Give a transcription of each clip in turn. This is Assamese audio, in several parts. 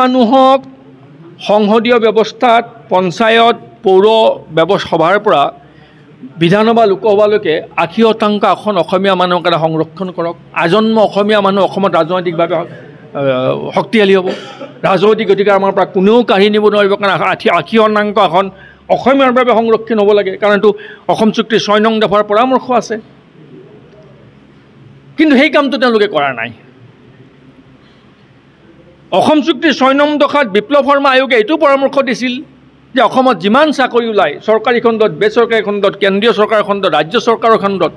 মানুহক সংসদীয় ব্যৱস্থাত পঞ্চায়ত পৌৰ সভাৰ পৰা বিধানসভা লোকসভালৈকে ৮০% আসন অসমীয়া মানুহৰ কাৰণে সংৰক্ষণ কৰক। আজন্ম অসমীয়া মানুহ অসমত ৰাজনৈতিকভাৱে শক্তিশালী হ'ব। ৰাজনৈতিক অধিকাৰ আমাৰ পৰা কোনেও কাঢ়ি নিব নোৱাৰিব, কাৰণ ৮০% আসন অসমীয়াৰ বাবে সংৰক্ষণ হ'ব লাগে, কাৰণ এইটো অসম চুক্তিৰ ৬ নং দফাৰ পৰামৰ্শ আছে। কিন্তু সেই কামটো তেওঁলোকে কৰা নাই। অসম চুক্তিৰ ৬ নং দফাত বিপ্লৱ শৰ্মা আয়োগে এইটো পৰামৰ্শ দিছিল যে অসমত যিমান চাকৰি ওলায়, চৰকাৰী খণ্ডত, বেচৰকাৰী খণ্ডত, কেন্দ্ৰীয় চৰকাৰৰ খণ্ডত, ৰাজ্য চৰকাৰৰ খণ্ডত,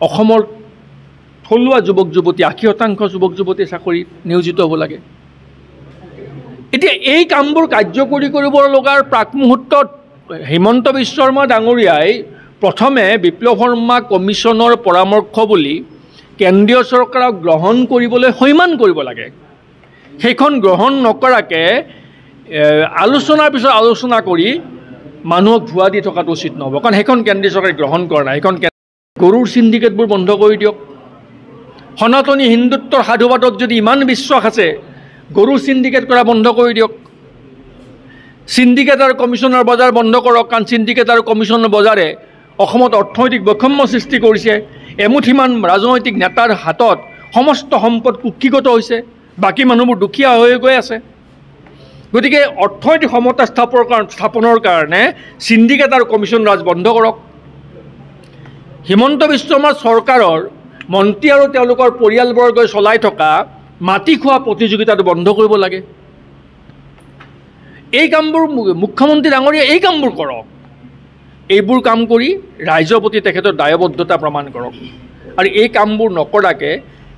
অসমৰ থলুৱা যুৱক যুৱতী ৮০% যুৱক যুৱতী চাকৰিত নিয়োজিত হ'ব লাগে। এতিয়া এই কামবোৰ কাৰ্যকৰী কৰিব লগাৰ প্ৰাক মুহূৰ্তত হিমন্ত বিশ্ব শৰ্মা ডাঙৰীয়াই প্ৰথমে বিপ্লৱ শৰ্মা কমিশ্যনৰ পৰামৰ্শ বুলি কেন্দ্ৰীয় চৰকাৰক গ্ৰহণ কৰিবলৈ সৈমান কৰিব লাগে। সেইখন গ্ৰহণ নকৰাকৈ আলোচনাৰ পিছত আলোচনা কৰি মানুহক ভুৱা দি থকাটো উচিত নহ'ব, কাৰণ সেইখন কেন্দ্ৰীয় চৰকাৰে গ্ৰহণ কৰা নাই। সেইখন গৰুৰ চিণ্ডিকেটবোৰ বন্ধ কৰি দিয়ক। সনাতনী হিন্দুত্বৰ সাধুবাদত যদি ইমান বিশ্বাস আছে, গৰুৰ চিণ্ডিকেট কৰা বন্ধ কৰি দিয়ক। চিণ্ডিকেট আৰু কমিশ্যনৰ বজাৰ বন্ধ কৰক, কাৰণ চিণ্ডিকেট আৰু কমিশ্যনৰ বজাৰে অসমত অৰ্থনৈতিক বৈষম্য সৃষ্টি কৰিছে। এমুঠিমান ৰাজনৈতিক নেতাৰ হাতত সমস্ত সম্পদ কুক্ষিগত হৈছে, বাকী মানুহবোৰ দুখীয়া হৈ গৈ আছে। গতিকে অৰ্থনৈতিক সমতা স্থাপনৰ কাৰণে চিণ্ডিকেট আৰু কমিশ্যন ৰাজ বন্ধ কৰক। হিমন্ত বিশ্ব শৰ্মা চৰকাৰৰ মন্ত্ৰী আৰু তেওঁলোকৰ পৰিয়ালবৰ্গই চলাই থকা মাটি খোৱা প্ৰতিযোগিতাটো বন্ধ কৰিব লাগে। এই কামবোৰ মুখ্যমন্ত্ৰী ডাঙৰীয়া এই কামবোৰ কৰক। এইবোৰ কাম কৰি ৰাইজৰ প্ৰতি তেখেতৰ দায়বদ্ধতা প্ৰমাণ কৰক। আৰু এই কামবোৰ নকৰাকৈ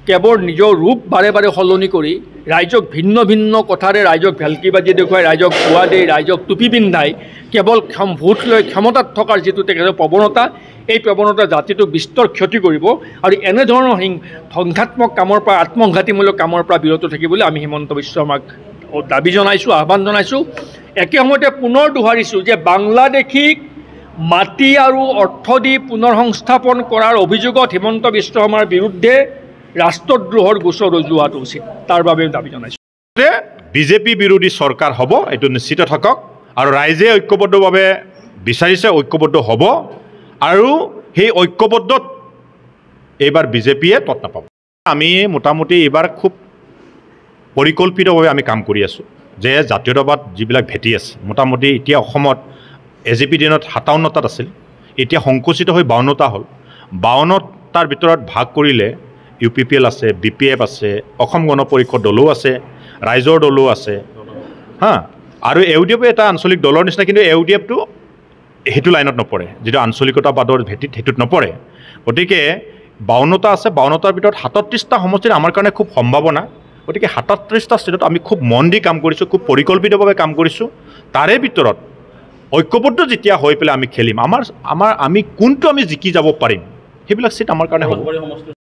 কেৱল নিজৰ ৰূপ বাৰে বাৰে সলনি কৰি ৰাইজক ভিন্ন ভিন্ন কথাৰে ৰাইজক ভেলকিবাজি দেখুৱাই, ৰাইজক খোৱা দি, ৰাইজক টুপি পিন্ধাই কেৱল ভোট লৈ ক্ষমতাত থকাৰ যিটো তেখেতৰ প্ৰৱণতা, এই প্ৰৱণতা জাতিটোক বিস্তৰ ক্ষতি কৰিব। আৰু এনেধৰণৰ সংঘাত্মক কামৰ পৰা, আত্মঘাতীমূলক কামৰ পৰা বিৰত থাকিবলৈ আমি হিমন্ত বিশ্ব শৰ্মাক দাবী জনাইছোঁ, আহ্বান জনাইছোঁ। একে সময়তে পুনৰ দোহাৰিছোঁ যে বাংলাদেশীক মাটি আৰু অৰ্থ দি পুনৰ সংস্থাপন কৰাৰ অভিযোগত হিমন্ত বিশ্ব শৰ্মাৰ বিৰুদ্ধে ৰাষ্ট্ৰদ্ৰোহৰ গোচৰ ৰুজু হোৱাটো উচিত, তাৰ বাবে দাবী জনাইছোঁ। বিজেপি বিৰোধী চৰকাৰ হ'ব, এইটো নিশ্চিত থাকক। আৰু ৰাইজে ঐক্যবদ্ধভাৱে বিচাৰিছে, ঐক্যবদ্ধ হ'ব। আৰু সেই ঐক্যবদ্ধত এইবাৰ বিজেপিয়ে তৎ নাপাব। আমি মোটামুটি এইবাৰ খুব পৰিকল্পিতভাৱে আমি কাম কৰি আছোঁ যে জাতীয়তাবাদ যিবিলাক ভেটি আছে, মোটামুটি এতিয়া অসমত AJP দিনত 57টাত আছিল, এতিয়া সংকুচিত হৈ 52টা হ'ল। 52টাৰ ভিতৰত ভাগ কৰিলে UPPL আছে, BPF আছে, অসম গণ পৰিষদ দলো আছে, ৰাইজৰ দলো আছে, আৰু UDF এটা আঞ্চলিক দলৰ নিচিনা, কিন্তু UDFটো সেইটো লাইনত নপৰে, যিটো আঞ্চলিকতাবাদৰ ভেটিত সেইটোত নপৰে। গতিকে 52টা আছে, 52টাৰ ভিতৰত 37টা সমষ্টিত আমাৰ কাৰণে খুব সম্ভাৱনা। গতিকে 37টা ষ্টেটত আমি খুব মন দি কাম কৰিছোঁ, খুব পৰিকল্পিতভাৱে কাম কৰিছোঁ। তাৰে ভিতৰত ঐক্যবদ্ধ যেতিয়া হৈ পেলাই আমি খেলিম, আমি কোনটো আমি জিকি যাব পাৰিম, সেইবিলাক চিট আমাৰ কাৰণে হ'ব।